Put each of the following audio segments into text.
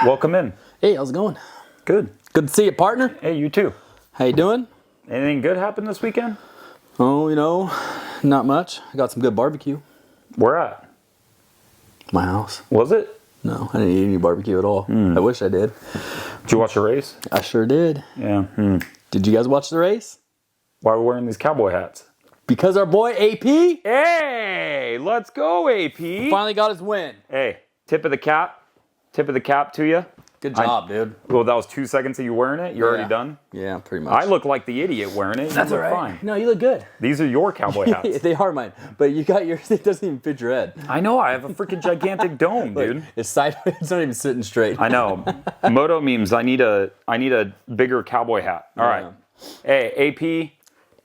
Welcome in. Hey, how's it going? Good. Good to see you, partner. Hey, you too. How you doing? Anything good happened this weekend? Oh, not much. I got some good barbecue. Where at? My house. Was it? No, I didn't eat any barbecue at all. I wish I did. Did you watch the race? I sure did. Yeah. Did you guys watch the race? Why are we wearing these cowboy hats? Because our boy AP Hey, let's go, AP. finally got his win. Hey, tip of the cap. Tip of the cap to you. Good job, dude. Well, that was 2 seconds of you wearing it. You're already done? Yeah, pretty much. I look like the idiot wearing it. That's you all look right. fine. No, you look good. These are your cowboy hats. They are mine, but you got yours. It doesn't even fit your head. I know. I have a freaking gigantic dome, dude. It's sideways. It's not even sitting straight. I know. Moto memes. I need a bigger cowboy hat. All right. Hey, AP,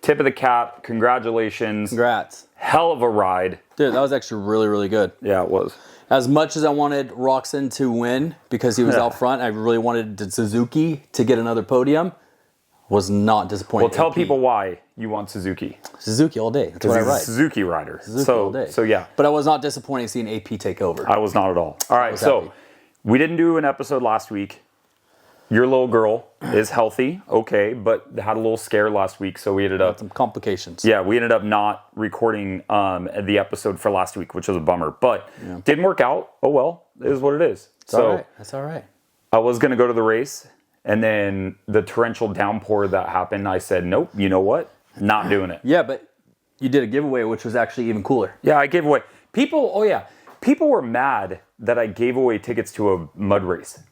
tip of the cap. Congratulations. Congrats. Hell of a ride. Dude, that was actually really, really good. Yeah, it was. As much as I wanted Roxon to win because he was out front, I really wanted Suzuki to get another podium. Was not disappointed. Well, tell people why you want Suzuki. Suzuki all day. That's what I He's a write. Suzuki rider. Suzuki all day. So yeah. But I was not disappointed seeing AP take over. I was not at all. All right, happy. we didn't do an episode last week. Your little girl is healthy, okay, but had a little scare last week, so we ended up... Some complications. Yeah, we ended up not recording the episode for last week, which was a bummer. But didn't work out. Oh well, it is what it is. It's all right. That's all right. I was going to go to the race, and then the torrential downpour that happened, I said, nope, you know what? Not doing it. Yeah, but you did a giveaway, which was actually even cooler. Yeah, I gave away... People were mad that I gave away tickets to a mud race.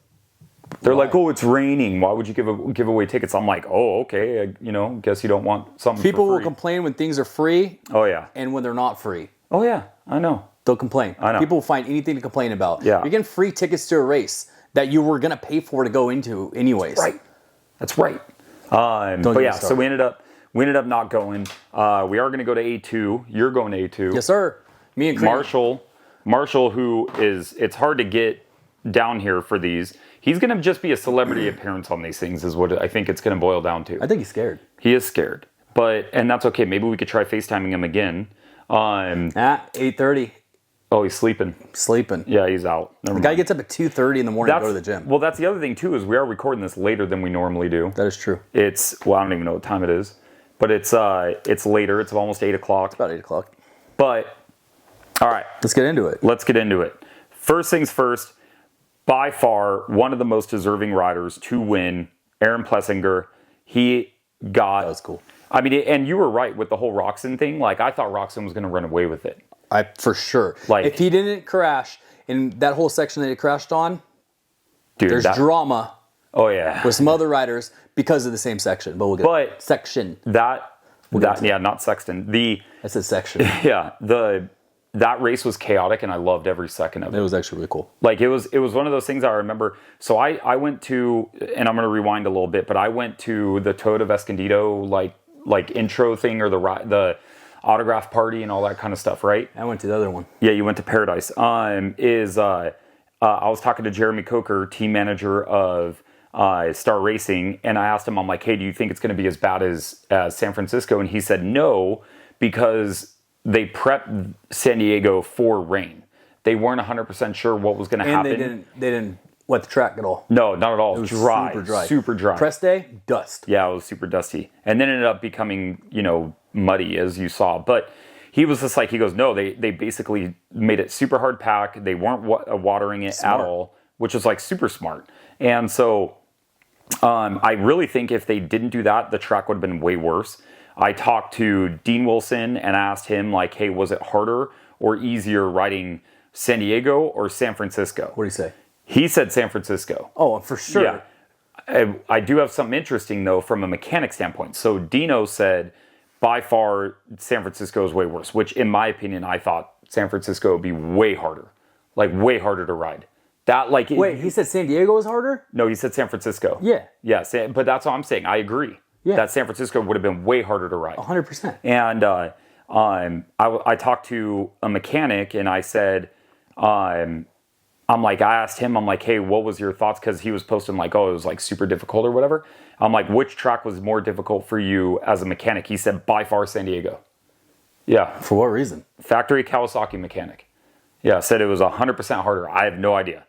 They're like, oh, it's raining. Why would you give away tickets? I'm like, oh, okay. Guess you don't want something People for will free. complain when things are free. Oh, yeah. And when they're not free. Oh, yeah. I know. They'll complain. I know. People will find anything to complain about. Yeah. You're getting free tickets to a race that you were going to pay for to go into anyways. Right. That's right. But yeah, so we ended up not going. We are going to go to A2. You're going to A2. Yes, sir. Me and Kramer. Marshall, who is, it's hard to get down here for these. He's going to just be a celebrity appearance on these things is what I think it's going to boil down to. I think he's scared. He is scared. And that's okay. Maybe we could try FaceTiming him again. At 8:30. Oh, he's sleeping. Sleeping. Yeah, he's out. Never The guy mind. gets up at 2:30 in the morning to go to the gym. Well, that's the other thing, too, is we are recording this later than we normally do. That is true. I don't even know what time it is. But it's later. It's almost 8 o'clock. About 8 o'clock. But, all right. Let's get into it. Let's get into it. First things first, by far, one of the most deserving riders to win, Aaron Plessinger. He got... That was cool. I mean, and you were right with the whole Roxon thing. Like, I thought Roxon was going to run away with it. For sure. Like, if he didn't crash in that whole section that he crashed on, dude, there's drama Oh, yeah. with some other riders because of the same section. But we'll get section. Yeah, not Sexton. I said section. Yeah, that race was chaotic, and I loved every second of it. It was actually really cool. Like, it was one of those things I remember. So I went to, and I'm going to rewind a little bit, but I went to the Toyota Escondido, like intro thing, or the autograph party and all that kind of stuff, right? I went to the other one. Yeah, you went to Paradise. I was talking to Jeremy Coker, team manager of Star Racing, and I asked him, I'm like, hey, do you think it's going to be as bad as San Francisco? And he said no, because they prepped San Diego for rain. They weren't 100% sure what was going to happen. And they didn't wet the track at all. No, not at all. It was dry. Super dry. Press day, dust. Yeah, it was super dusty. And then it ended up becoming, muddy, as you saw. But he was just like, he goes, no, they basically made it super hard pack. They weren't watering it at all, which was like super smart. And so I really think if they didn't do that, the track would have been way worse. I talked to Dean Wilson and asked him, like, hey, was it harder or easier riding San Diego or San Francisco? What did he say? He said San Francisco. Oh, for sure. Yeah. I do have something interesting, though, from a mechanic standpoint. So Dino said, by far, San Francisco is way worse, which, in my opinion, I thought San Francisco would be way harder. Like, way harder to ride. Wait, he said San Diego was harder? No, he said San Francisco. Yeah. Yeah, but that's what I'm saying. I agree. Yeah. That San Francisco would have been way harder to ride. 100%. And I talked to a mechanic, and I said, I asked him, I'm like, hey, what was your thoughts? Because he was posting like, oh, it was like super difficult or whatever. I'm like, which track was more difficult for you as a mechanic? He said, by far, San Diego. Yeah. For what reason? Factory Kawasaki mechanic. Yeah, said it was 100% harder. I have no idea.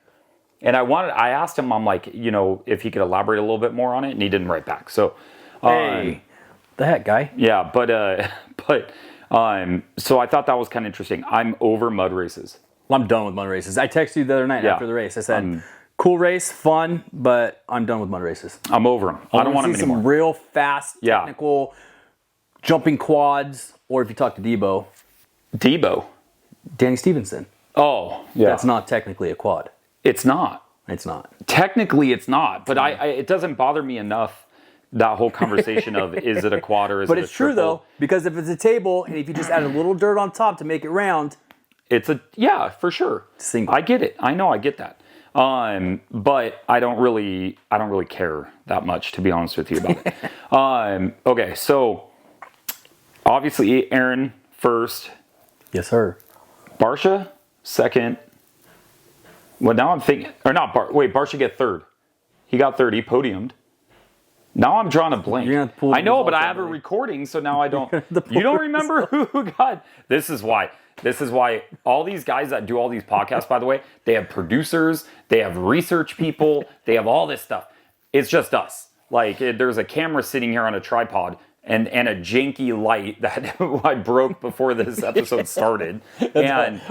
And I asked him, I'm like, if he could elaborate a little bit more on it, and he didn't write back. So, Hey, the heck, guy. yeah, so I thought that was kind of interesting. I'm over mud races. Well, I'm done with mud races. I texted you the other night after the race. I said, cool race, fun, but I'm done with mud races. I'm over them. I don't want them anymore. Some real fast, technical, jumping quads, or if you talk to Debo? Danny Stevenson. Oh, yeah. That's not technically a quad. It's not. It's not. Technically, it's not. But it doesn't bother me enough, that whole conversation of, is it a quad or is it a triple? But it's true, though, because if it's a table, and if you just add a little dirt on top to make it round... It's for sure. Single. I get it. I know, I get that. But I don't really care that much, to be honest with you about it. Okay, so obviously Aaron first. Yes, sir. Barsha second. Well, now I'm thinking, or not Barsha get third. He got third. He podiumed. Now I'm drawing a blank. I know, but I have a recording, so now I don't. You don't remember who got? This is why all these guys that do all these podcasts, by the way, they have producers, they have research people, they have all this stuff. It's just us. Like, there's a camera sitting here on a tripod and a janky light that I broke before this episode started. We're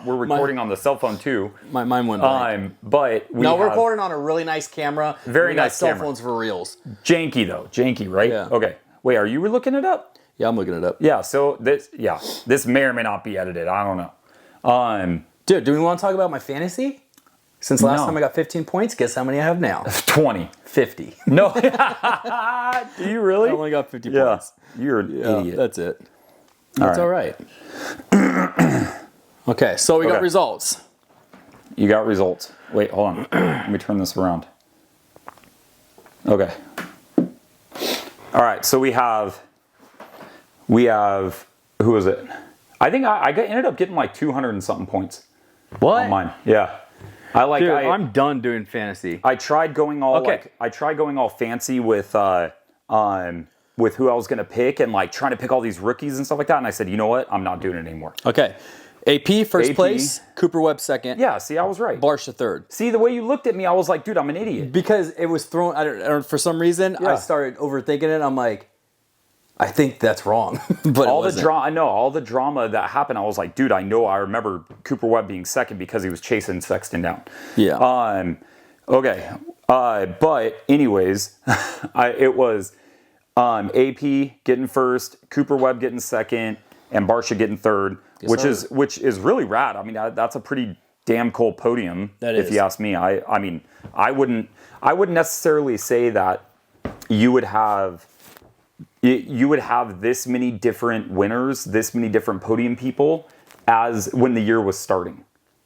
recording on the cell phone too. Mine went blank. But we're recording on a really nice camera. Very nice cell camera. phones for reals. Janky though. Janky, right? Yeah. Okay. Wait, are you looking it up? Yeah, I'm looking it up. Yeah, so this may or may not be edited. I don't know. Dude, do we want to talk about my fantasy? Since last time I got 15 points, guess how many I have now? 20. 50. No. Do you really? I only got 50 points. You're an idiot. That's it. That's all right. Okay, so we got results. You got results. Wait, hold on. Let me turn this around. Okay. All right, so we have, who is it? I think I ended up getting like 200 and something points. What? On mine. Yeah. I'm done doing fantasy. I tried going all fancy with who I was going to pick and like trying to pick all these rookies and stuff like that. And I said, you know what? I'm not doing it anymore. Okay. AP first place, Cooper Webb second. Yeah, see, I was right. Barsha third. See, the way you looked at me, I was like, dude, I'm an idiot. Because it was thrown, I don't for some reason, I started overthinking it. I'm like, I think that's wrong. But all the drama that happened, I was like, dude, I remember Cooper Webb being second because he was chasing Sexton down. Yeah. Okay. But anyways, it was AP getting first, Cooper Webb getting second, and Barsha getting third, which is really rad. I mean, that's a pretty damn cool podium. If you ask me. I mean, I wouldn't necessarily say that you would have this many different winners, this many different podium people as when the year was starting.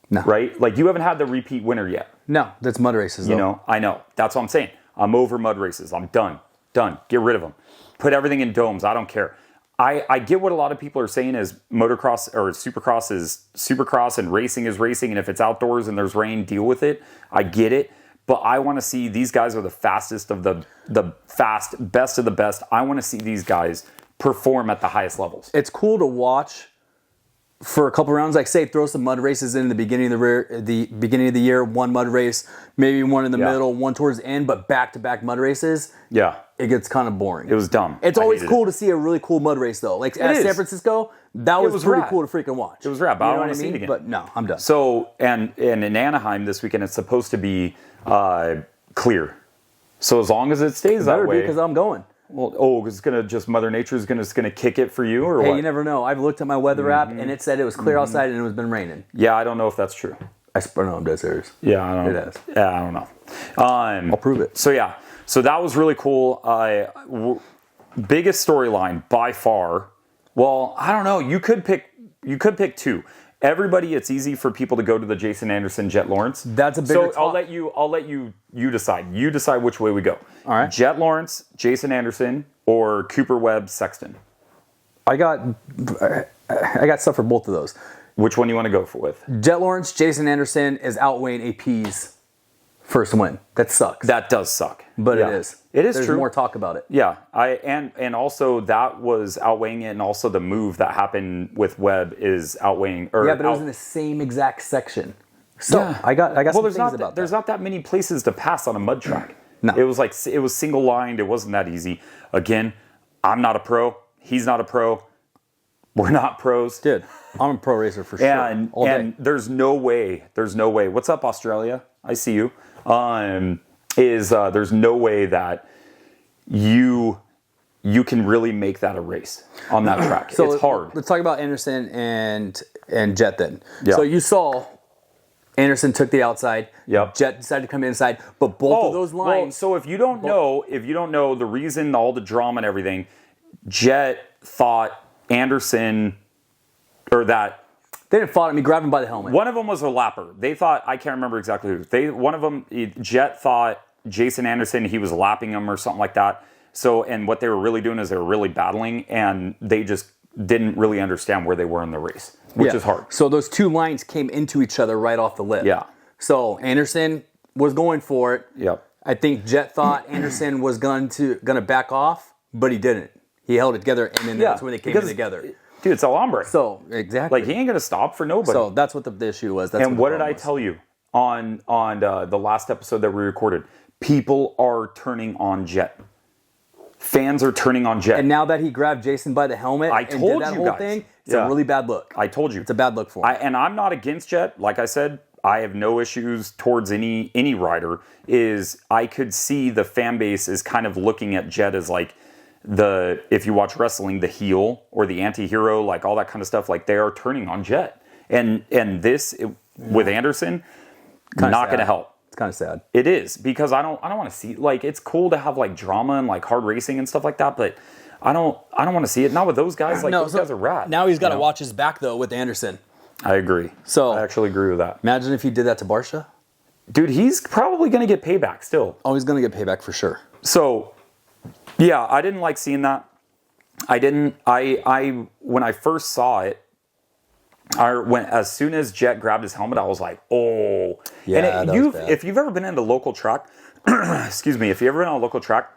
No. Right? Like, you haven't had the repeat winner yet. No, that's mud races, though. I know. That's what I'm saying. I'm over mud races. I'm done. Get rid of them. Put everything in domes. I don't care. I get what a lot of people are saying is motocross or supercross is supercross and racing is racing. And if it's outdoors and there's rain, deal with it. I get it. But I want to see these guys are the fastest of the best of the best. I want to see these guys perform at the highest levels. It's cool to watch for a couple rounds. Like, say, throw some mud races in the beginning of the year, one mud race, maybe one in the middle, one towards the end, but back-to-back mud races. Yeah. It gets kind of boring. It was dumb. It's always cool to see a really cool mud race, though. Like at San Francisco, that was pretty cool to freaking watch. It was rad, but I don't want to see it again. But no, I'm done. So, and in Anaheim this weekend, it's supposed to be clear. So as long as it stays that way. Because I'm going. Well, it's gonna just Mother Nature's gonna kick it for you, or what? Hey, you never know. I've looked at my weather app and it said it was clear outside and it was been raining. Yeah, I don't know if that's true. No, I'm dead serious. Yeah, I don't know. It has. Yeah, I don't know. I'll prove it. So yeah, so that was really cool. Biggest storyline by far. Well, I don't know. You could pick two. Everybody, it's easy for people to go to the Jason Anderson, Jett Lawrence. That's a bigger So talk. I'll let you decide. You decide which way we go. All right. Jett Lawrence, Jason Anderson, or Cooper Webb, Sexton. I got stuff for both of those. Which one do you want to go with? Jett Lawrence, Jason Anderson is outweighing AP's first win. That sucks. That does suck. But it is. It is There's true. more talk about it. Yeah, and also that was outweighing it, and also the move that happened with Webb is outweighing. Yeah, but it was in the same exact section. So I got some there's things about there's that. not that many places to pass on a mud track. No. It was single lined. It wasn't that easy. Again, I'm not a pro. He's not a pro. We're not pros. Dude, I'm a pro racer for sure. And there's no way. What's up, Australia? I see you. There's no way that you can really make that a race on that track. So it's hard. Let's talk about Anderson and Jett then. Yeah. So you saw Anderson took the outside. Yep. Jett decided to come inside, but both of those lines. Well, so if you don't know the reason, all the drama and everything, Jett thought Anderson or that. They didn't fight him. He grabbed him by the helmet. One of them was a lapper. They thought, I can't remember exactly who. One of them, Jett thought Jason Anderson, he was lapping him or something like that. So, and what they were really doing is they were really battling, and they just didn't really understand where they were in the race, which is hard. So those two lines came into each other right off the lip. Yeah. So Anderson was going for it. Yep. I think Jett thought Anderson was gonna back off, but he didn't. He held it together, and then that's when they came in together. Dude, it's El Hombre. So exactly, like he ain't gonna stop for nobody. So that's what the issue was. That's and what did I tell you on the last episode that we recorded? People are turning on Jett. Fans are turning on Jett. And now that he grabbed Jason by the helmet I and told did that you whole guys. thing, it's a really bad look. I told you. It's a bad look for him. And I'm not against Jett. Like I said, I have no issues towards any rider. I could see the fan base is kind of looking at Jett as like if you watch wrestling, the heel or the anti-hero, like all that kind of stuff, like they are turning on Jett. And with Anderson, not going to help. It's kind of sad. It is, because I don't want to see, like, it's cool to have like drama and like hard racing and stuff like that, but I don't want to see it. Not with those guys. Like those guys are rad. Now he's got to watch his back though with Anderson. I agree. So I actually agree with that. Imagine if he did that to Barsha. Dude, he's probably going to get payback still. Oh, he's going to get payback for sure. So, yeah, I didn't like seeing that. When I first saw it, as soon as Jett grabbed his helmet, I was like, oh. Yeah, and if you've ever been in a local track, excuse me, if you've ever been on a local track,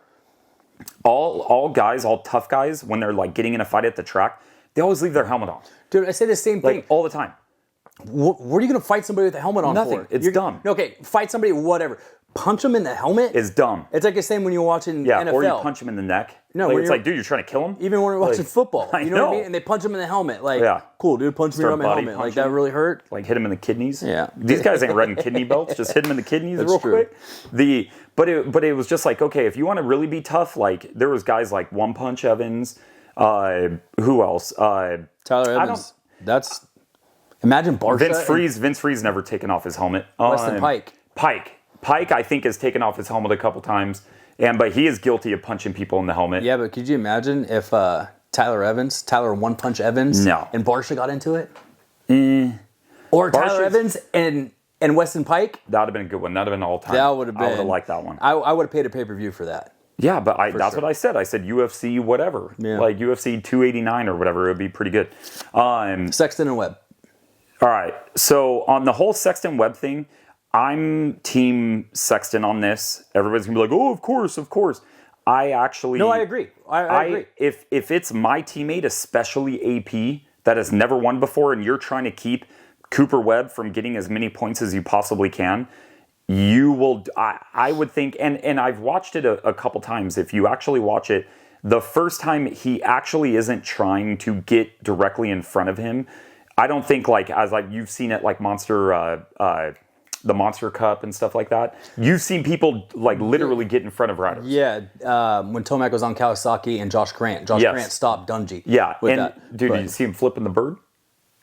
all tough guys, when they're like getting in a fight at the track, they always leave their helmet on. Dude, I say the same thing. Like all the time. What are you going to fight somebody with a helmet on Nothing. for? It's dumb. Okay, fight somebody, whatever. Punch them in the helmet? It's dumb. It's like the same when you're watching NFL. Or you punch him in the neck. No, like, it's like, dude, you're trying to kill him? Even when we're watching football. I you know what I mean? And they punch him in the helmet. Like, cool, dude, punch me on my helmet. Like, that really hurt? Like, hit him in the kidneys? Yeah. These guys ain't running kidney belts. Just hit him in the kidneys real quick. But it was just like, okay, if you want to really be tough, like, there was guys like One Punch Evans. Who else? Tyler Evans. Imagine Barsha. Vince Freeze never taken off his helmet. Weston Pike. Pike, I think, has taken off his helmet a couple times, but he is guilty of punching people in the helmet. Yeah, but could you imagine if Tyler One Punch Evans, and Barsha got into it? Or Tyler Evans and Weston Pike? That would have been a good one. That would have been all time. That would have been. I would have liked that one. I would have paid a pay-per-view for that. Yeah, but that's what I said. I said UFC whatever. Yeah. Like UFC 289 or whatever. It would be pretty good. Sexton and Webb. All right. So on the whole Sexton Webb thing, I'm team Sexton on this. Everybody's going to be like, oh, of course. I actually... No, I agree. I agree. If it's my teammate, especially AP, that has never won before, and you're trying to keep Cooper Webb from getting as many points as you possibly can, you will... I would think... And I've watched it a couple times. If you actually watch it, the first time he actually isn't trying to get directly in front of him. I don't think, you've seen it like the Monster Cup and stuff like that. You've seen people literally get in front of riders. Yeah, when Tomac was on Kawasaki and Josh Grant. Grant stopped Dungey. Yeah, with and that. dude, you see him flipping the bird?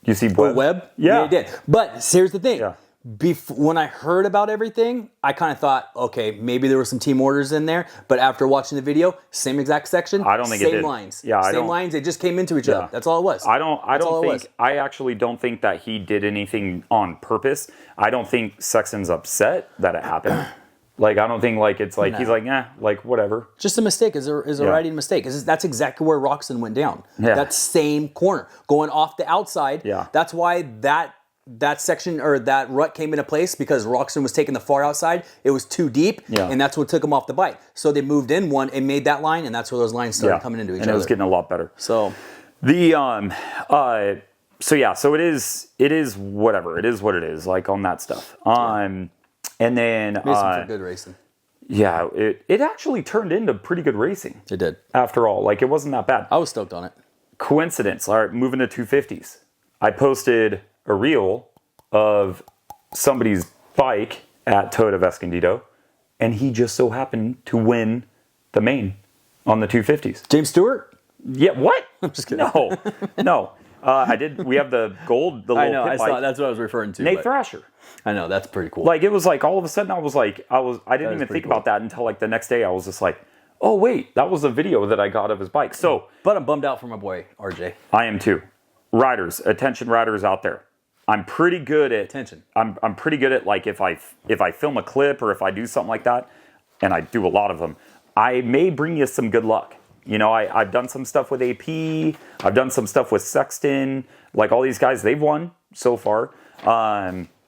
You see Webb? Webb? Yeah, he did. But here's the thing. Yeah. When I heard about everything, I kind of thought, okay, maybe there were some team orders in there. But after watching the video, same exact section. I don't think it did. Same lines. Yeah, same lines. They just came into each other. That's all it was. I actually don't think that he did anything on purpose. I don't think Sexton's upset that it happened. I don't think it's like he's like, whatever. Just a mistake is a riding mistake. That's exactly where Roxon went down. Yeah. That same corner going off the outside. Yeah. That's why that section or that rut came into place, because Roxon was taking the far outside. It was too deep, and that's what took him off the bike. So they moved in one and made that line, and that's where those lines started coming into each other. And it was getting a lot better. So So it is whatever. It is what it is, like on that stuff. And then Made some good racing. yeah, it actually turned into pretty good racing. It did. After all, like it wasn't that bad. I was stoked on it. Coincidence. All right, moving to 250s. I posted a reel of somebody's bike at Toyota of Escondido, and he just so happened to win the main on the 250s. James Stewart? Yeah, what? I'm just kidding. No. I did. We have the gold, the little pit bike. That's what I was referring to. Nate Thrasher. I know, that's pretty cool. Like, it was like, all of a sudden, I didn't even think about that until like the next day. I was just like, oh, wait, that was a video that I got of his bike. So, but I'm bummed out for my boy, RJ. I am too. Riders, attention riders out there. I'm pretty good at attention. I'm pretty good at, like, if I film a clip or if I do something like that, and I do a lot of them, I may bring you some good luck. You know, I've done some stuff with AP. I've done some stuff with Sexton. Like, all these guys, they've won so far.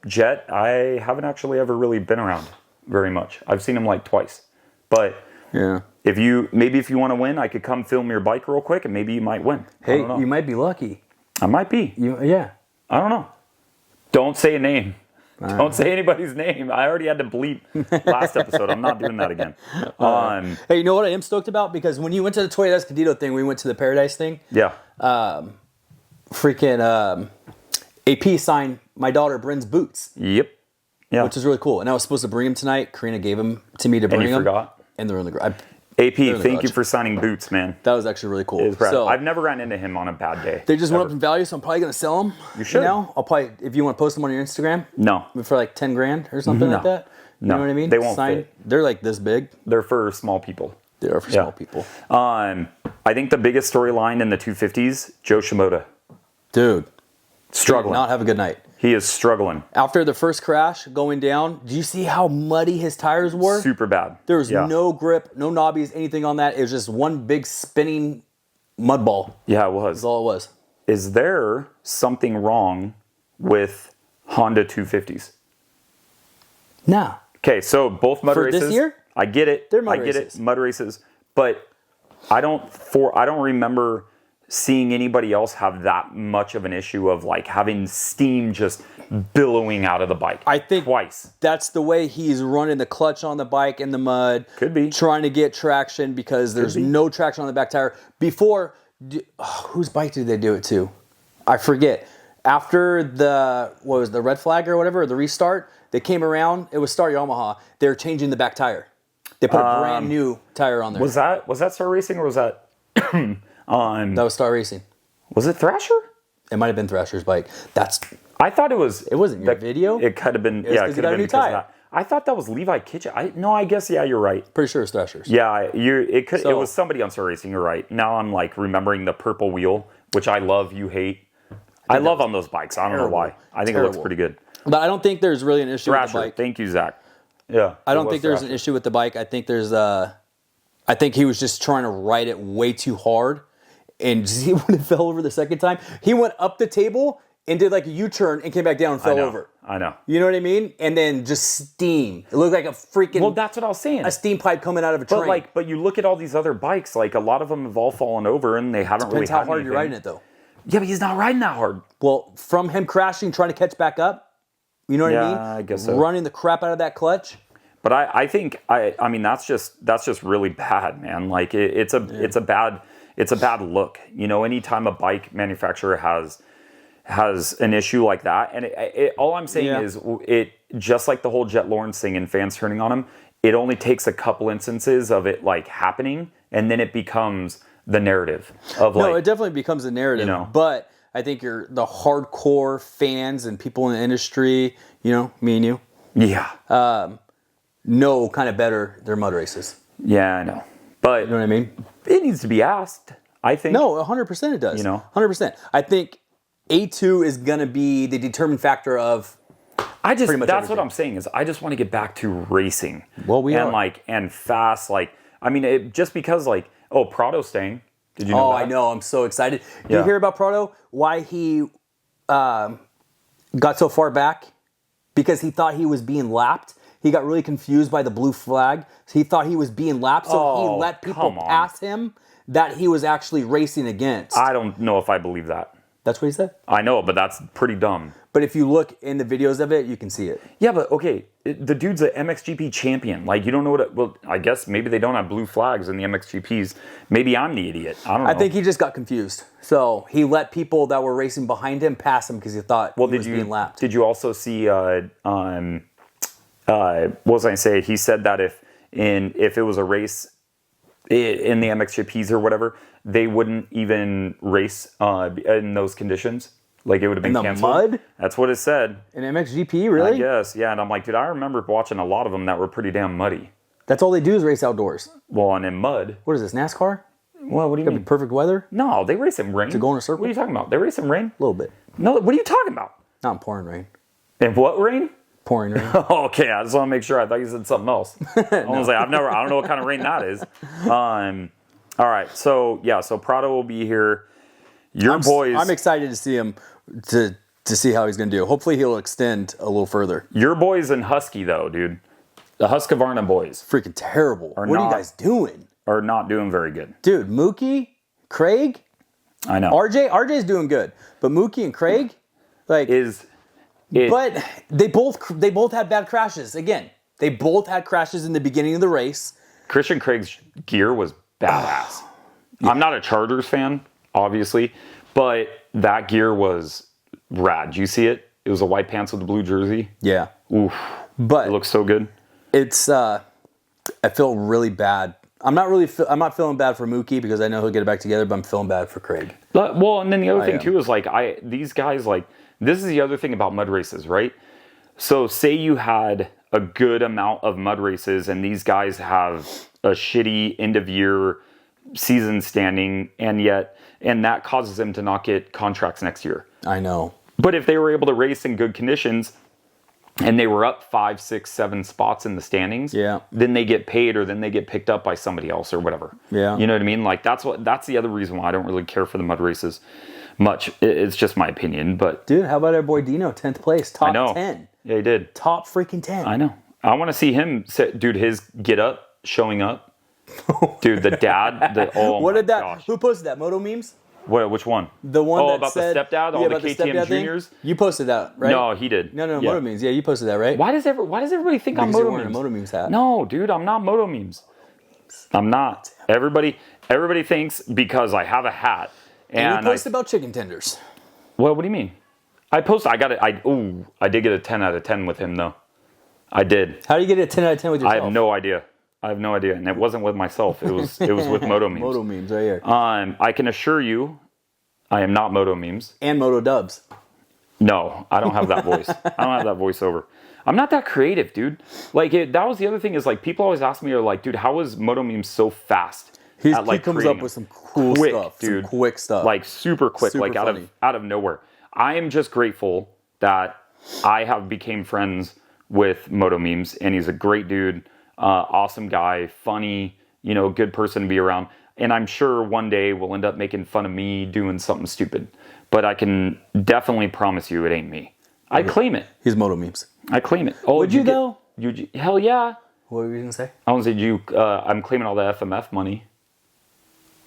Jett, I haven't actually ever really been around very much. I've seen him like twice. But yeah, if you want to win, I could come film your bike real quick and maybe you might win. Hey, you might be lucky. I might be. Yeah. I don't know. Don't say a name. Don't say anybody's name. I already had to bleep last episode. I'm not doing that again. Hey, you know what I am stoked about? Because when you went to the Toyota Escondido thing, we went to the Paradise thing. Yeah. AP signed my daughter Bryn's boots. Yep. Yeah. Which is really cool. And I was supposed to bring them tonight. Karina gave them to me to bring them. And you forgot? And they're in the garage. AP, thank you for signing boots, man. That was actually really cool. So, I've never ran into him on a bad day. They just went up in value, so I'm probably going to sell them. You should. Now, I'll probably, if you want to post them on your Instagram. No. For like 10 grand or something like that. You know what I mean? They won't fit. They're like this big. They're for small people. They are for small people. I think the biggest storyline in the 250s, Joe Shimoda. Dude. Struggling. Did not have a good night. He is struggling. After the first crash going down, do you see how muddy his tires were? Super bad. There was no grip, no knobbies, anything on that. It was just one big spinning mud ball. Yeah, it was. That's all it was. Is there something wrong with Honda 250s? No. Okay, so both mud races. This year? I get it. They're mud races. Mud races. But I don't remember seeing anybody else have that much of an issue of like having steam just billowing out of the bike. I think twice. That's the way he's running the clutch on the bike in the mud. Could be. Trying to get traction because there's no traction on the back tire. Before, whose bike did they do it to? I forget. After the red flag or whatever, the restart, they came around. It was Star Yamaha. They were changing the back tire. They put a brand new tire on there. Was that Star Racing or was that on? That was Star Racing. Was it Thrasher? It might have been Thrasher's bike. I thought it was. It wasn't your video. It could have been. Yeah, it could have been because of that. I thought that was Levi Kitchen. I guess you're right. Pretty sure it's Thrasher's. Yeah, it was somebody on Star Racing. You're right. Now I'm like remembering the purple wheel, which I love. You hate. I love on those bikes. I don't know why. I think it looks pretty good. But I don't think there's really an issue with the bike. Thank you, Zach. Yeah. I don't think there's an issue with the bike. I think I think he was just trying to ride it way too hard. And see when it fell over the second time? He went up the table and did like a U-turn and came back down and fell over. I know. You know what I mean? And then just steam. It looked like a freaking... Well, that's what I was saying. A steam pipe coming out of a train. But you look at all these other bikes, like a lot of them have all fallen over and they haven't really had how hard anything. You're riding it though. Yeah, but he's not riding that hard. Well, from him crashing, trying to catch back up, you know what I mean? Yeah, I guess so. Running the crap out of that clutch. But I think I mean that's just really bad, man. Like it's a bad look. You know, anytime a bike manufacturer has an issue like that, and all I'm saying is it just like the whole Jett Lawrence thing and fans turning on him. It only takes a couple instances of it like happening, and then it becomes the narrative of like. No, it definitely becomes a narrative. You know, but I think the hardcore fans and people in the industry, you know, me and you. Yeah. Know kind of better their mud races. Yeah, I know. But you know what I mean? It needs to be asked, I think. No, 100% it does. You know? 100%. I think A2 is going to be the determined factor of that's everything. what I'm saying is I just want to get back to racing. Well, we are. And fast. Like, I mean, just because like, Prado's staying. Did you know that? I know. I'm so excited. Did you hear about Prado? Why he got so far back? Because he thought he was being lapped. He got really confused by the blue flag. So he thought he was being lapped, so he let people pass him that he was actually racing against. I don't know if I believe that. That's what he said. I know, but that's pretty dumb. But if you look in the videos of it, you can see it. Yeah, but okay, the dude's an MXGP champion. Like, you don't know what... well, I guess maybe they don't have blue flags in the MXGPs. Maybe I'm the idiot. I don't know. I think he just got confused. So he let people that were racing behind him pass him because he thought he was being lapped. Did you also see... what was I going to say? He said that if it was a race in the MXGPs or whatever, they wouldn't even race in those conditions. Like, it would have been canceled. In the mud? That's what it said. In MXGP, really? I guess, yeah. And I'm like, dude, I remember watching a lot of them that were pretty damn muddy. That's all they do is race outdoors. Well, and in mud. What is this, NASCAR? Well, what do you mean? Perfect weather? No, they race in rain. To go in a circle? What are you talking about? They race in rain? A little bit. No, what are you talking about? Not in pouring rain. In what rain? Pouring rain. Okay, I just want to make sure. I thought you said something else. I was like, I don't know what kind of rain that is. All right, so Prado will be here. Boys. I'm excited to see him to see how he's going to do. Hopefully he'll extend a little further. Your boys in Husky, though, dude. The Husqvarna boys. Freaking terrible. What are you guys doing? Are not doing very good. Dude, Mookie, Craig. I know. RJ's doing good. But Mookie and Craig, like... But they both had bad crashes. Again, they both had crashes in the beginning of the race. Christian Craig's gear was badass. Yeah. I'm not a Chargers fan, obviously, but that gear was rad. Did you see it? It was a white pants with a blue jersey. Yeah. Oof. But it looks so good. It's I feel really bad. I'm not feeling bad for Mookie because I know he'll get it back together, but I'm feeling bad for Craig. Well, and then the other thing too is like these guys, like, this is the other thing about mud races, right? So say you had a good amount of mud races and these guys have a shitty end of year season standing and that causes them to not get contracts next year. I know. But if they were able to race in good conditions and they were up 5, 6, 7 spots in the standings, then they get paid or then they get picked up by somebody else or whatever. Yeah. You know what I mean? Like, that's the other reason why I don't really care for the mud races much. It's just my opinion, but... Dude, how about our boy Dino, 10th place, top 10. Yeah, he did. Top freaking 10. I know. I want to see him, dude, his get up, showing up. Dude, the dad, gosh. Who posted that? Moto Memes? What? Which one? The one that about said, the stepdad, all the KTM juniors? You posted that, right? No, he did. No, Moto Memes. Yeah, you posted that, right? Why does everybody think I'm Moto Memes? A Moto Memes hat. No, dude, I'm not Moto Memes. I'm not. Everybody thinks because I have a hat. And you posted about chicken tenders. Well, what do you mean? I did get a 10 out of 10 with him, though. I did. How do you get a 10 out of 10 with yourself? I have no idea. And it wasn't with myself. It was with Moto Memes. Moto Memes, right here. I can assure you, I am not Moto Memes. And Moto Dubs. No, I don't have that voice. I don't have that voiceover. I'm not that creative, dude. Like, that was the other thing is, like, people always ask me, like, dude, how is Moto Memes so fast? He comes up with some cool stuff. Dude. Some quick stuff. Like, super quick. Super like, funny. out of nowhere. I am just grateful that I have became friends with Moto Memes, and he's a great dude, awesome guy, funny, good person to be around. And I'm sure one day we'll end up making fun of me doing something stupid. But I can definitely promise you it ain't me. I claim it. He's Moto Memes. I claim it. Oh, would you though? Hell yeah. What were you going to say? I want to say I'm claiming all the FMF money.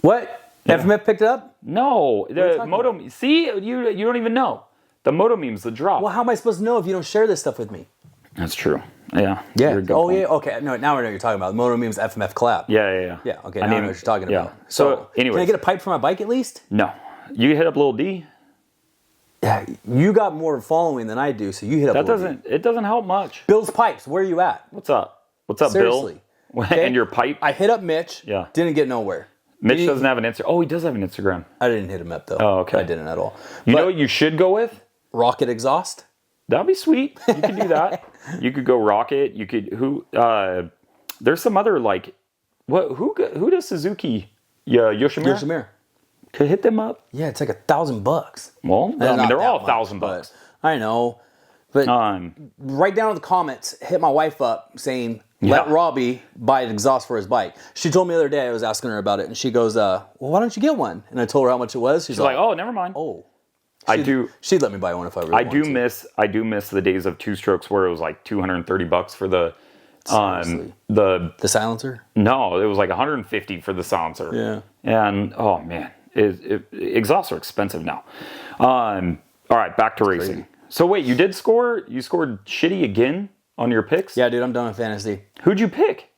What? Yeah. FMF picked it up? No. The Moto... See? You don't even know. The Moto Memes, the drop. Well, how am I supposed to know if you don't share this stuff with me? That's true. Yeah. Yeah. Oh, yeah. Okay. No, now I know what you're talking about. Moto Memes FMF collab. Yeah. Yeah. Okay. Now I know what you're talking about. So, anyway. Can I get a pipe for my bike at least? No. You hit up Lil D. Yeah. You got more following than I do, so you hit up Lil D. It doesn't help much. Bill's Pipes. Where are you at? What's up? What's up, Seriously. Bill? Okay. And your pipe? I hit up Mitch. Yeah. Didn't get nowhere. Mitch doesn't have an Instagram. Oh, he does have an Instagram. I didn't hit him up, though. Oh, okay. I didn't at all. You know what you should go with? Rocket exhaust. That'd be sweet. You could do that. You could go Rocket. You could there's some other like who does Suzuki? Yeah, Yoshimura. Could hit them up. Yeah, it's like $1,000. Well, I mean they're all $1,000. I know. But right down in the comments, hit my wife up saying, let Robbie buy an exhaust for his bike. She told me the other day, I was asking her about it, and she goes, well, why don't you get one? And I told her how much it was. She's like, oh, never mind. Oh. She'd let me buy one if I really wanted to. I do miss the days of two strokes where it was like $230 for the the silencer? No, it was like $150 for the silencer. Yeah. And oh man, Exhausts are expensive now. All right, back to racing. Crazy. So wait, you did score? You scored shitty again on your picks? Yeah, dude, I'm done with fantasy. Who'd you pick?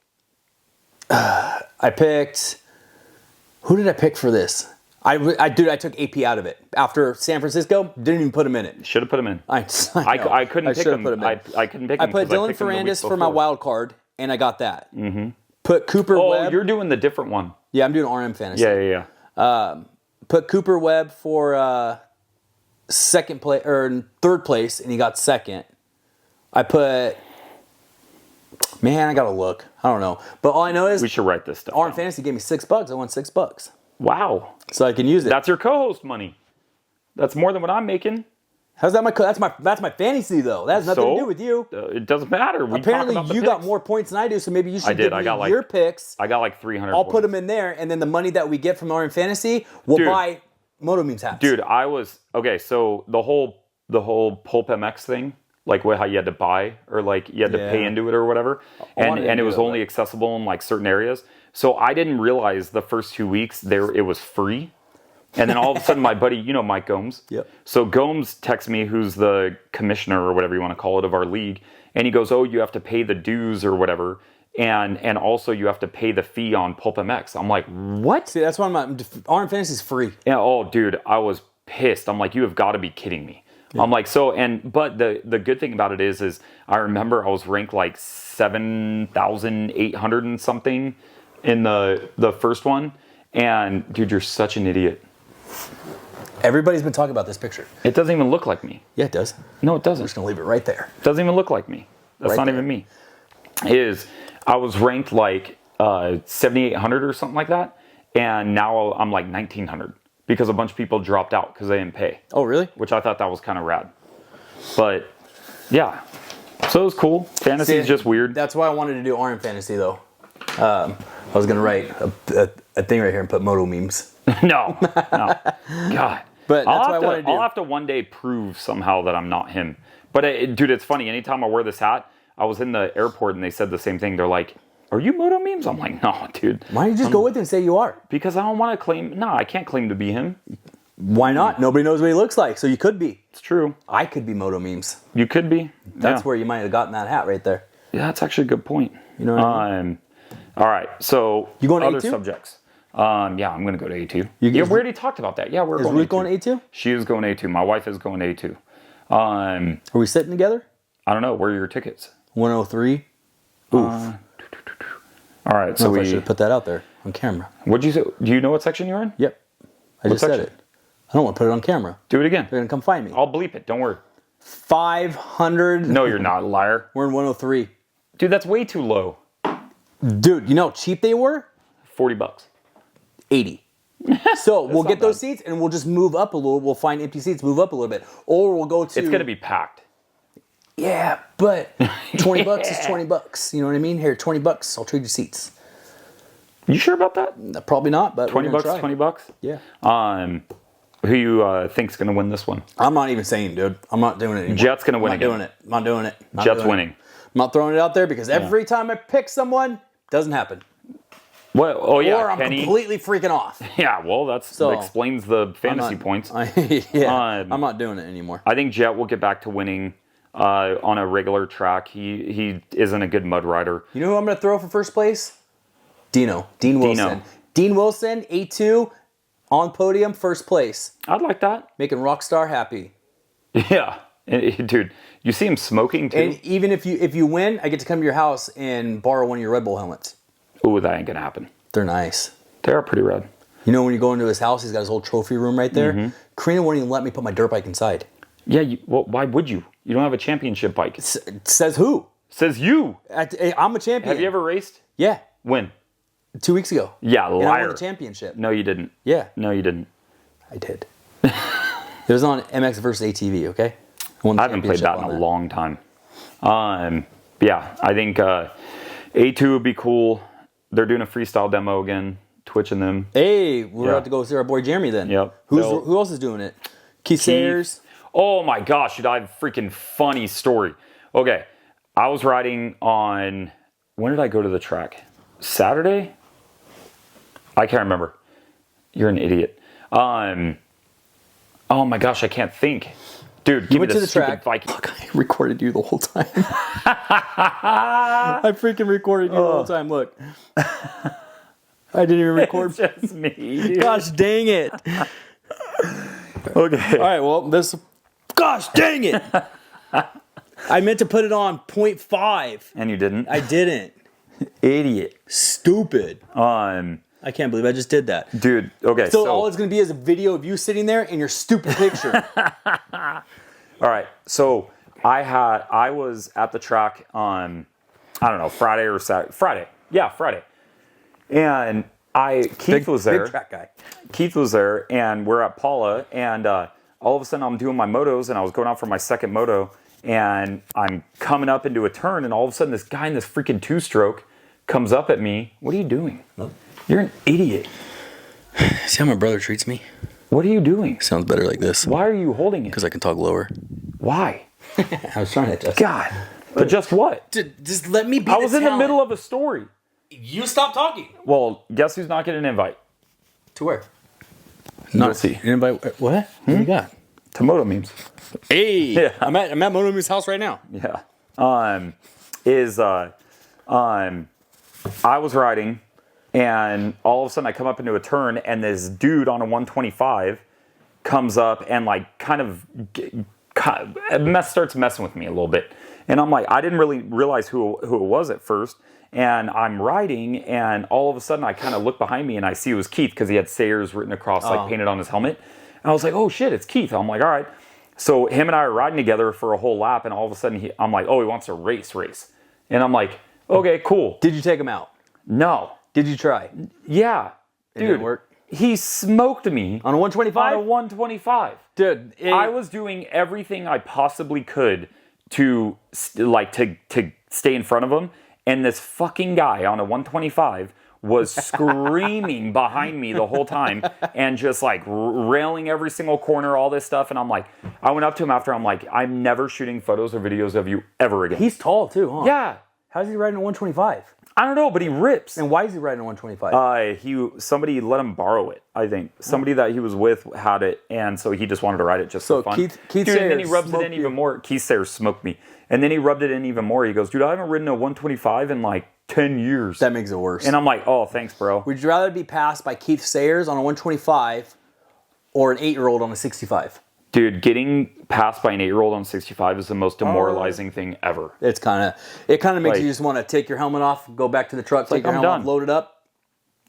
I picked. Who did I pick for this? I took AP out of it after San Francisco. Didn't even put him in it. Should have put him in. I couldn't pick him. I couldn't pick him. I put Dylan Ferrandis for my wild card, and I got that. Mm-hmm. Put Cooper Webb. Oh, you're doing the different one. Yeah, I'm doing RM fantasy. Yeah. Put Cooper Webb for second place or third place, and he got second. I gotta look. I don't know, but all I know is we should write this stuff. RM fantasy gave me $6. I won $6. Wow. So I can use it. That's your co-host money. That's more than what I'm making. How's that that's my fantasy though? That has nothing to do with you. It doesn't matter. Apparently you got more points than I do, so maybe you should give me your picks. I got like 300 I'll points. put them in there, and then the money that we get from RM Fantasy, we'll buy Moto Memes hats. Dude, so the whole Pulp MX thing, like how you had to buy or like you had to pay into it or whatever, and it was only accessible in like certain areas. So I didn't realize the first 2 weeks it was free. And then all of a sudden my buddy, Mike Gomes. Yep. So Gomes texts me, who's the commissioner or whatever you want to call it of our league, and he goes, "Oh, you have to pay the dues or whatever, and also you have to pay the fee on Pulp MX." I'm like, "What?" See, that's why RM Fantasy is free. Yeah, oh, dude, I was pissed. I'm like, "You have got to be kidding me." Yeah. I'm like, but the good thing about it is I remember I was ranked like 7,800 and something in the first one, and dude, you're such an idiot. Everybody's been talking about this picture. It doesn't even look like me. Yeah, it does. No, it doesn't. I'm just going to leave it right there. It doesn't even look like me. That's not even me. I was ranked like 7,800 or something like that, and now I'm like 1,900 because a bunch of people dropped out because they didn't pay. Oh, really? Which I thought that was kind of rad. But, yeah. So it was cool. Fantasy is just weird. That's why I wanted to do RM Fantasy, though. I was going to write a thing right here and put Moto Memes. No. God. But that's what I want to do. I'll have to one day prove somehow that I'm not him. But, dude, it's funny. Anytime I wear this hat, I was in the airport and they said the same thing. They're like, "Are you Moto Memes?" I'm like, "No, dude." Why don't you just go with him and say you are? Because I don't want to claim. No, I can't claim to be him. Why not? Nobody knows what he looks like, so you could be. It's true. I could be Moto Memes. You could be. That's where you might have gotten that hat right there. Yeah, that's actually a good point. You know what I mean? All right, so you going to other A2? Subjects. Yeah, I'm going to go to A2. We already talked about that. Yeah, we're going to A2. Is Ruth going to A2? She is going to A2. My wife is going to A2. Are we sitting together? I don't know. Where are your tickets? 103. Oof. All right, so I should have put that out there on camera. What'd you say? Do you know what section you're in? Yep. I just said it. I don't want to put it on camera. Do it again. They're going to come find me. I'll bleep it. Don't worry. 500. No, you're not, liar. We're in 103. Dude, that's way too low. Dude, you know how cheap they were? $40. 80. So we'll get those seats and we'll just move up a little. We'll find empty seats, move up a little bit. Or we'll go to... It's going to be packed. Yeah, but $20 is $20. You know what I mean? Here, $20. I'll trade you seats. You sure about that? Probably not, but $20, $20? Yeah. Who you think's going to win this one? I'm not even saying, dude. I'm not doing it anymore. Jett's going to win again. I'm not doing it. Jett's winning. I'm not throwing it out there because every time I pick someone, it doesn't happen. Well, oh yeah, or I'm completely freaking off. Yeah, well, that explains the fantasy points. I'm not doing it anymore. I think Jett will get back to winning on a regular track. He isn't a good mud rider. You know who I'm going to throw for first place? Dean Wilson. Dean Wilson, A2, on podium, first place. I'd like that. Making Rockstar happy. Yeah. Dude, you see him smoking too? And even if you win, I get to come to your house and borrow one of your Red Bull helmets. Ooh, that ain't gonna happen. They're nice. They're pretty rad. You know when you go into his house, he's got his whole trophy room right there. Mm-hmm. Karina won't even let me put my dirt bike inside. Yeah, well, why would you? You don't have a championship bike. Says who? Says you. I'm a champion. Have you ever raced? Yeah. When? 2 weeks ago. Yeah, liar. And I won the championship. No, you didn't. Yeah. No, you didn't. I did. It was on MX versus ATV, okay? I haven't played that in a long time. Yeah, I think A2 would be cool. They're doing a freestyle demo again, twitching them. Hey, we're about to go see our boy Jeremy then. Yep. Who else is doing it? Keith Sayers. Oh my gosh, dude, I have a freaking funny story. Okay, I was riding on, when did I go to the track? Saturday? I can't remember. You're an idiot. Oh my gosh, I can't think. Dude, You went to the track. Viking. Look, I recorded you the whole time. I freaking recorded you the whole time. Look. I didn't even record. It's just me, dude. Gosh dang it. Okay. All right, well, this... Gosh dang it. I meant to put it on 0.5. And you didn't? I didn't. Idiot. Stupid. I can't believe I just did that. Dude, okay, So all it's going to be is a video of you sitting there and your stupid picture. All right, so I was at the track on, I don't know, Friday or Saturday. Friday. Yeah, Friday. And Keith was there. Big track guy. Keith was there, and we're at Paula, and all of a sudden I'm doing my motos, and I was going out for my second moto, and I'm coming up into a turn, and all of a sudden this guy in this freaking two-stroke comes up at me. What are you doing? Nope. You're an idiot. See how my brother treats me? What are you doing? Sounds better like this. Why are you holding it? Because I can talk lower. Why? I was trying to adjust. God. Adjust what? Just let me be I was in the middle of a story. You stop talking. Well, guess who's not getting an invite? To where? Not see. An invite. What? What do you got? To Moto Memes. Hey. Yeah. I'm at Monomi's house right now. Yeah. I was riding, and all of a sudden I come up into a turn, and this dude on a 125 comes up and like starts messing with me a little bit. And I'm like, I didn't really realize who it was at first. And I'm riding, and all of a sudden I kind of look behind me, and I see it was Keith because he had Sayers written across, like painted on his helmet. And I was like, oh shit, it's Keith. I'm like, all right. So him and I are riding together for a whole lap, and all of a sudden I'm like, oh, he wants to race. And I'm like, okay, cool. Did you take him out? No. Did you try? Yeah. It didn't work? He smoked me. On a 125? On a 125. Dude. I was doing everything I possibly could to stay in front of him. And this fucking guy on a 125 was screaming behind me the whole time and just like railing every single corner, all this stuff. And I'm like, I went up to him after, I'm like, I'm never shooting photos or videos of you ever again. He's tall too, huh? Yeah. How's he riding a 125? I don't know, but he rips. And why is he riding a 125? Somebody let him borrow it, I think. Somebody that he was with had it, and so he just wanted to ride it just for fun. Keith Dude, and then he rubs it in even more. Keith Sayers smoked me. And then he rubbed it in even more. He goes, dude, I haven't ridden a 125 in like 10 years. That makes it worse. And I'm like, oh, thanks, bro. Would you rather be passed by Keith Sayers on a 125 or an 8-year-old on a 65? Dude, getting passed by an 8-year-old on 65 is the most demoralizing thing ever. It kind of makes you just want to take your helmet off, go back to the truck, take your helmet off, load it up.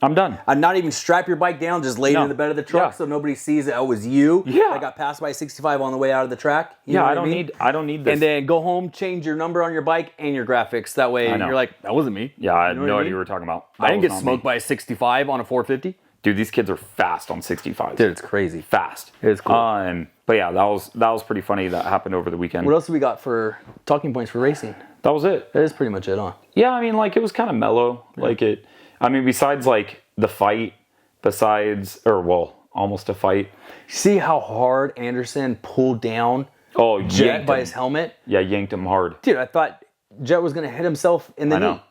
I'm done. And not even strap your bike down, just lay it in the bed of the truck so nobody sees that it was you that got passed by a 65 on the way out of the track. You know what I mean? I don't need this. And then go home, change your number on your bike and your graphics. That way you're like, that wasn't me. Yeah, I had no idea what you were talking about. I didn't get smoked by a 65 on a 450. Dude, these kids are fast on 65. Dude, it's crazy. Fast. It's cool. But yeah, that was pretty funny. That happened over the weekend. What else have we got for talking points for racing? That was it. That is pretty much it, huh? Yeah, I mean, like, it was kind of mellow. Yeah. Besides, like, the fight, almost a fight. See how hard Anderson pulled down Jett by his helmet? Yeah, yanked him hard. Dude, I thought Jett was going to hit himself in the knee.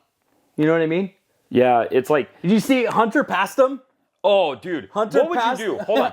You know what I mean? Yeah, it's like... Did you see Hunter passed him? Oh, dude. Hunter what would you do? Hold on.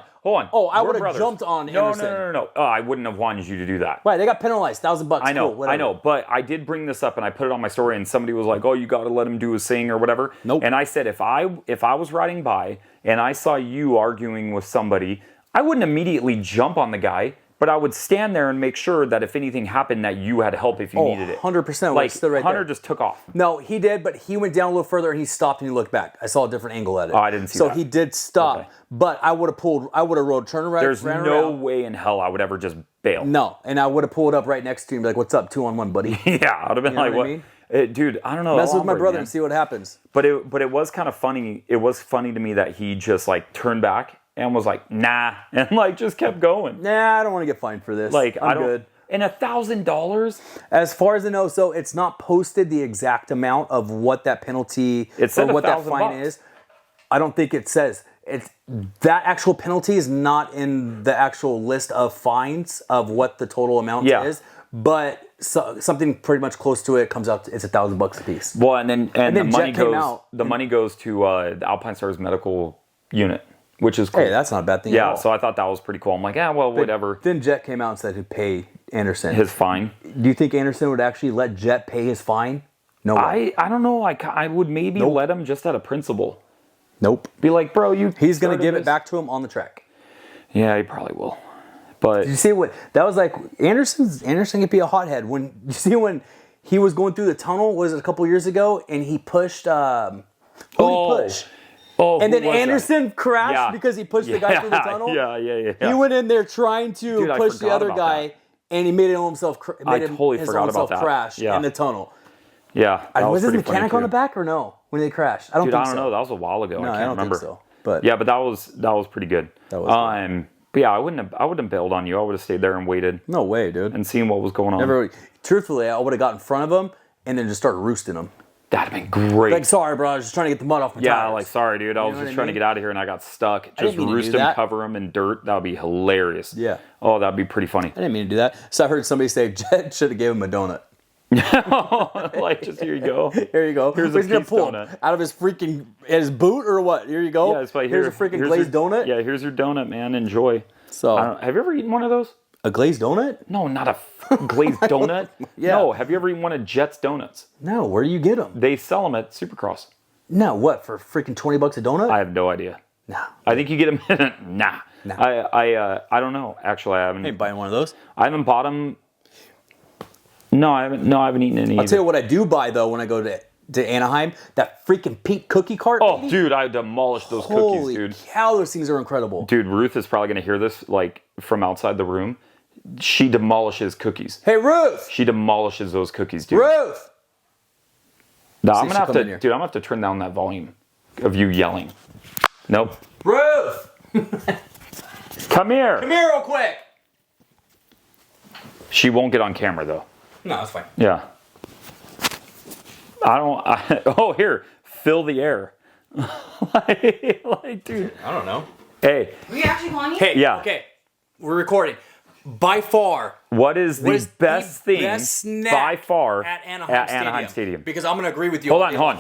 Oh, I would have jumped on Anderson. No. Oh, I wouldn't have wanted you to do that. Right, they got penalized. $1,000. I know, cool, I know. But I did bring this up, and I put it on my story, and somebody was like, oh, you got to let him do his thing or whatever. Nope. And I said, if I was riding by, and I saw you arguing with somebody, I wouldn't immediately jump on the guy, but I would stand there and make sure that if anything happened, that you had help if you needed it. 100%. Like, stood right Hunter there. just took off. No, he did, but he went down a little further and he stopped and he looked back. I saw a different angle at it. Oh, I didn't see that. that. So he did stop, okay. But I would have rode turn around. There's no way in hell I would ever just bail. No, and I would have pulled up right next to him and be like, what's up, 2-on-1, buddy? Yeah, I would have been like, what? I mean? Dude, I don't know. Mess with my brother and see what happens. But it was kind of funny. It was funny to me that he just like turned back and was like, nah, and like just kept going. Nah, I don't want to get fined for this. Like, I'm good. And $1,000? As far as I know, so it's not posted the exact amount of what that penalty or what that fine is. I don't think it says. It's that actual penalty is not in the actual list of fines of what the total amount is. But something pretty much close to it comes out. It's $1,000 a piece. Well, and then the money Jett came out. The money goes to the Alpine Stars medical unit. which is cool. Hey, that's not a bad thing at Yeah, all. so I thought that was pretty cool. I'm like, well, whatever. Then Jett came out and said he'd pay Anderson. His fine. Do you think Anderson would actually let Jett pay his fine? No way. I don't know. I would maybe let him just out of principle. Nope. Be like, bro, He's going to give it back to him on the track. Yeah, he probably will. But Did you see what that was like? Anderson could be a hothead. When you see when he was going through the tunnel, was it a couple years ago, and he pushed. Who did he push? Oh, And then who was Anderson that? crashed because he pushed the guy through the tunnel. Yeah. He went in there trying to Dude, I push the forgot other about guy, that. and he made it himself. I totally forgot about that. Crash Yeah. in the tunnel. Yeah, that Was his pretty funny, mechanic on too. the back or no when they crashed? I don't Dude, think I don't so. know. That was a while ago. No, I can't I don't remember. think so. But yeah, but that was pretty good. That was good. But yeah, I wouldn't have bailed on you. I would have stayed there and waited No way, dude. and seen what was going on. Truthfully, I would have got in front of him and then just started roosting him. That'd have been great. Like, sorry, bro, I was just trying to get the mud off my yeah, tires. like sorry, dude. I was know just what I trying to mean? get out of here and I got stuck. didn't Just mean to do roost him, that. cover him in dirt. That would be hilarious. Yeah. Oh, that'd be pretty funny. I didn't mean to do that. So I heard somebody say Jett should have gave him a donut. Like, just here you go. Here you go. Here's He's a gonna Pete's pull donut. out of his boot or what? Here you go. Yeah, it's like here's a freaking glazed donut. Yeah, here's your donut, man. Enjoy. So Have you ever eaten one of those? a glazed donut? No, not a glazed donut. Yeah. No, have you ever eaten one of Jett's donuts? No. Where do you get them? They sell them at Supercross. No. What for? Freaking $20 a donut? I have no idea. No. I think you get them. Nah. I don't know. Actually, I haven't. I ain't buying one of those. I haven't bought them. No, I haven't eaten any. I'll tell you what I do buy though when I go to Anaheim. That freaking pink cookie cart. Oh, lady. dude, I demolished those Holy cookies, dude. cow, those things are incredible. Dude, Ruth is probably gonna hear this like from outside the room. She demolishes cookies. Hey, Ruth. She demolishes those cookies, dude. Ruth. No, See I'm if gonna she'll have come in to, here. dude. I'm gonna have to turn down that volume of you yelling. Nope. Ruth. Come here. Come here real quick. She won't get on camera though. No, that's fine. Yeah. Oh, here. Fill the air. like, dude. I don't know. Hey. Are you actually calling me? Hey, Yeah. okay. We're recording. By far, What is the best thing best snack by far at Anaheim Stadium? Because I'm going to agree with you. Hold on.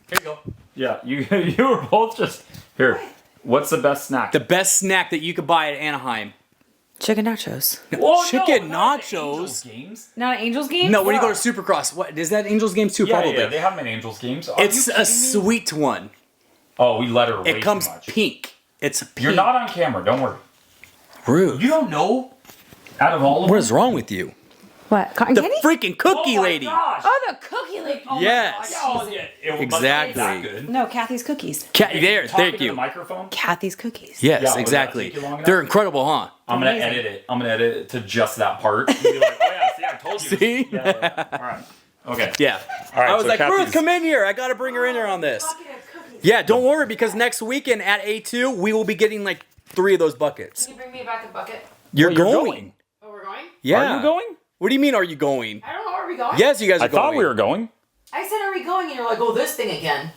Here you go. Yeah, you were both just here. What's the best snack? The best snack that you could buy at Anaheim. Chicken nachos. Whoa, chicken not the nachos? Angels games. Not an Angels game? No, when you go to Supercross, what is that? Angels games too? Probably. Yeah, they have them in Angels games. Are It's you a kidding me? sweet one. Oh, we let her. Way It comes too much. pink. It's pink. You're not on camera. Don't worry. rude. You don't know. Out of all of What them? is wrong with you? What? Cotton The candy? freaking cookie Oh my lady. gosh. Oh, the cookie lady. Oh my Yes. gosh. Oh, yeah, it must Exactly. not be that good. No, Kathy's cookies. There, Talking thank to the you. microphone. Kathy's cookies. Yes, Yeah, would that exactly. take you long enough? They're incredible, huh? I'm gonna Amazing. edit it. I'm gonna edit it to just that part. And be like, oh yeah, see, I told you. See? Yeah. All right. Okay. Yeah. All right, I was so like, Ruth, Kathy's- come in here. I got to bring her in here on this. Yeah, don't worry because next weekend at A2, we will be getting like 3 of those buckets. Can you bring me back a bucket? You're Well, you're going. going. Oh, we're going? Yeah. Are you going? What do you mean, are you going? I don't know. Are we going? Yes, you guys are I going. thought we were going. I said, are we going? And you're like, oh, this thing again.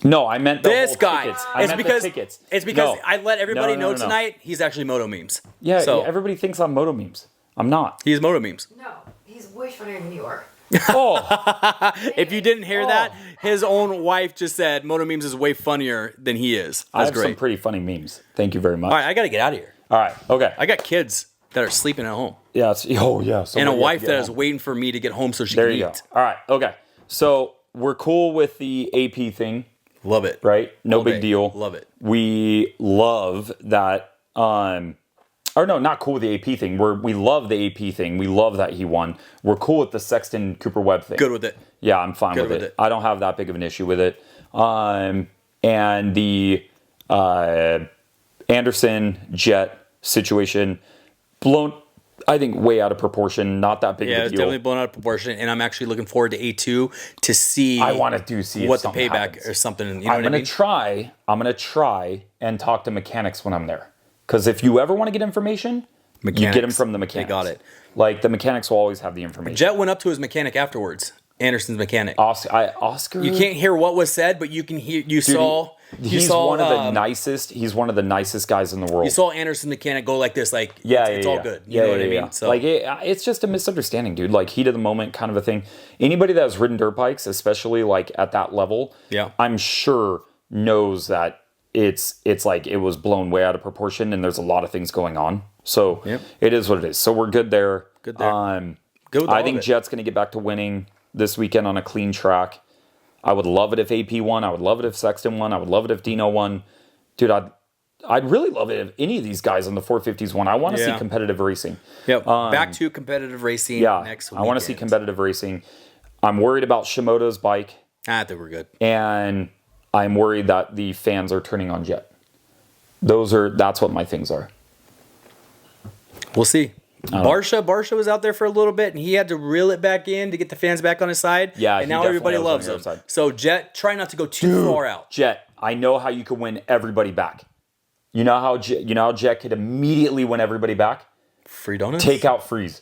No, I meant the This whole guy. tickets. I It's meant because the tickets. it's because No. I let everybody No, know no. tonight he's actually Moto Memes. Yeah, So everybody thinks I'm Moto Memes. I'm not. he's Moto Memes. No, he's way funnier than you are. Oh, If you didn't hear that, his own wife just said Moto Memes is way funnier than he is. I That's have some great. pretty funny memes. Thank you very much. All right, I got to get out of here. All right. Okay. I got kids that are sleeping at home Yeah. Oh, yeah. and a somebody has wife to get that is home. waiting for me to get home so she There can you eat. go. All right. Okay. So we're cool with the AP thing, Love it. right? No All big day. deal. Love it. We love that. Or no, not cool with the AP thing. We love the AP thing. We love that he won. We're cool with the Sexton Cooper Webb thing. Good with it. Yeah, I'm fine Good with with it. it. I don't have that big of an issue with it. And the Anderson Jett situation blown, I think, way out of proportion. Not that big Yeah, of a it's deal. definitely blown out of proportion, and I'm actually looking forward to A2 to see. I want to see if what the something payback happens. or something. You know I'm what I gonna mean? try. I'm gonna try and talk to mechanics when I'm there. Because if you ever want to get information, you get them Mechanics. from the They mechanics. got it. Like the mechanics will always have the information. Jett went up to his mechanic afterwards. Anderson's mechanic. Oscar. You can't hear what was said, but you can hear. You saw. He's one of the nicest. He's one of the nicest guys in the world. You saw Anderson's mechanic go like this, like Yeah, it's yeah, all yeah. good. You know what I mean? So like it's just a misunderstanding, dude. Like heat of the moment kind of a thing. Anybody that's ridden dirt bikes, especially like at that level, Yeah. I'm sure knows that it's like it was blown way out of proportion, and there's a lot of things going on. So Yep. it is what it is. So we're good there. Good there. Good with I all think of it. Jett's going to get back to winning this weekend on a clean track. I would love it if AP won. I would love it if Sexton won. I would love it if Dino won. Dude, I'd really love it if any of these guys on the 450s won. I want to see competitive racing. Yep. Back to competitive racing next week. I want to see competitive racing. I'm worried about Shimoda's bike. I think we're good. And I'm worried that the fans are turning on Jett. That's what my things are. We'll see. Barsha was out there for a little bit, and he had to reel it back in to get the fans back on his side. Yeah, and he now everybody loves definitely was on him. your side. So Jett, try not to go too far out. Jett, I know how you can win everybody back. You know how Jett could immediately win everybody back? Free donuts? Take out Freeze.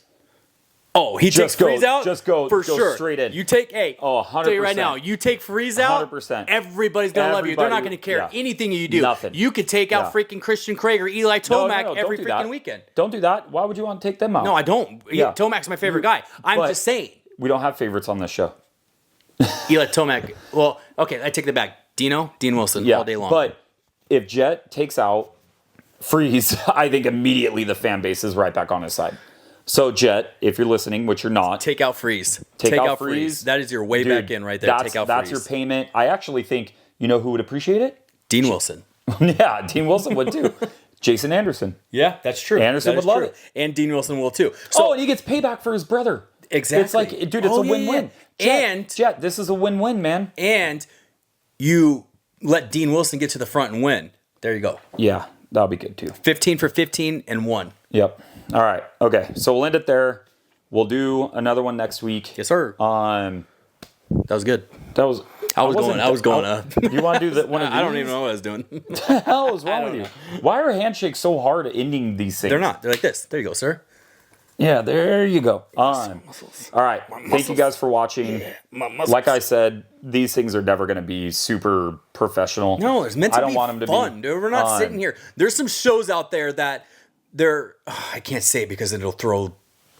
Oh, he takes Freeze out? Just go for sure. straight in. You take 100%. Tell you right now, you take Freeze out, 100%. everybody's gonna love you. They're not gonna care anything you do. Nothing. You could take out freaking Christian Craig or Eli Tomac No, every don't do freaking that. weekend. Don't do that. Why would you want to take them out? No, I don't. Yeah. Tomac's my favorite guy. I'm But just saying. we don't have favorites on this show. Eli Tomac. Well, okay, I take that back. Dean Wilson all day long. But if Jett takes out Freeze, I think immediately the fan base is right back on his side. So Jett, if you're listening, which you're not, take out Freeze. Take out Freeze. That is your way Dude, back in right there. Take out that's Freeze. your payment. I actually think, you know who would appreciate it? Dean Wilson. Yeah, Dean Wilson would too. Jason Anderson. Yeah, that's true. Anderson would love it. And Dean Wilson will too. So, and he gets payback for his brother. Exactly. It's like, dude, it's a win-win. Yeah. Jett, this is a win-win, man. And you let Dean Wilson get to the front and win. There you go. Yeah, that'll be good too. 15 for 15 and 1. Yep. All right. Okay. So we'll end it there. We'll do another one next week. Yes, sir. That was good. was. I was going up. You want to do one of these? I don't even know what I was doing. What the hell is wrong with you? Why are handshakes so hard at ending these things? They're not. They're like this. There you go, sir. Yeah, there you go. All right. Thank you guys for watching. Like I said, these things are never going to be super professional. No, it's meant to be want them to fun, dude. We're not sitting here. There's some shows out there that I can't say it because it'll throw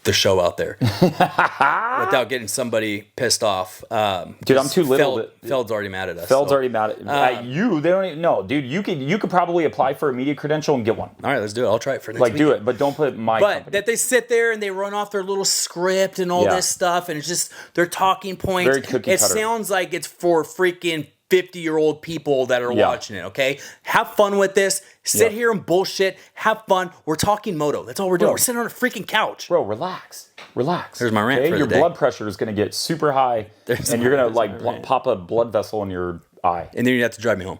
the show out there without getting somebody pissed off. Dude, I'm too little. Feld's already mad at us. Feld's already mad at you. They don't even know, dude. You could probably apply for a media credential and get one. All right, let's do it. I'll try it for next week. Do it, but don't put my. But company. that they sit there and they run off their little script and all this stuff, and it's just their talking points. Very cookie It cutter. sounds like it's for freaking 50-year-old people that are watching it, okay? Have fun with this. Sit here and bullshit. Have fun. We're talking moto. That's all we're doing. We're sitting on a freaking couch. Bro, relax. There's my rant for the Your day. blood pressure is going to get super high, and you're going to pop a blood vessel in your eye. And then you have to drive me home.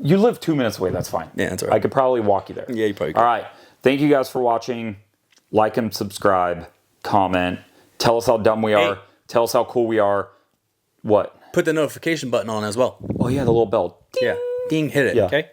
You live 2 minutes away. That's fine. Yeah, that's all right. I could probably walk you there. Yeah, you probably could. All right. Thank you guys for watching. Like and subscribe. Comment. Tell us how dumb we are. Tell us how cool we are. What? Put the notification button on as well. Oh, yeah, the little bell. Ding. Yeah. Ding, hit it, Yeah. okay?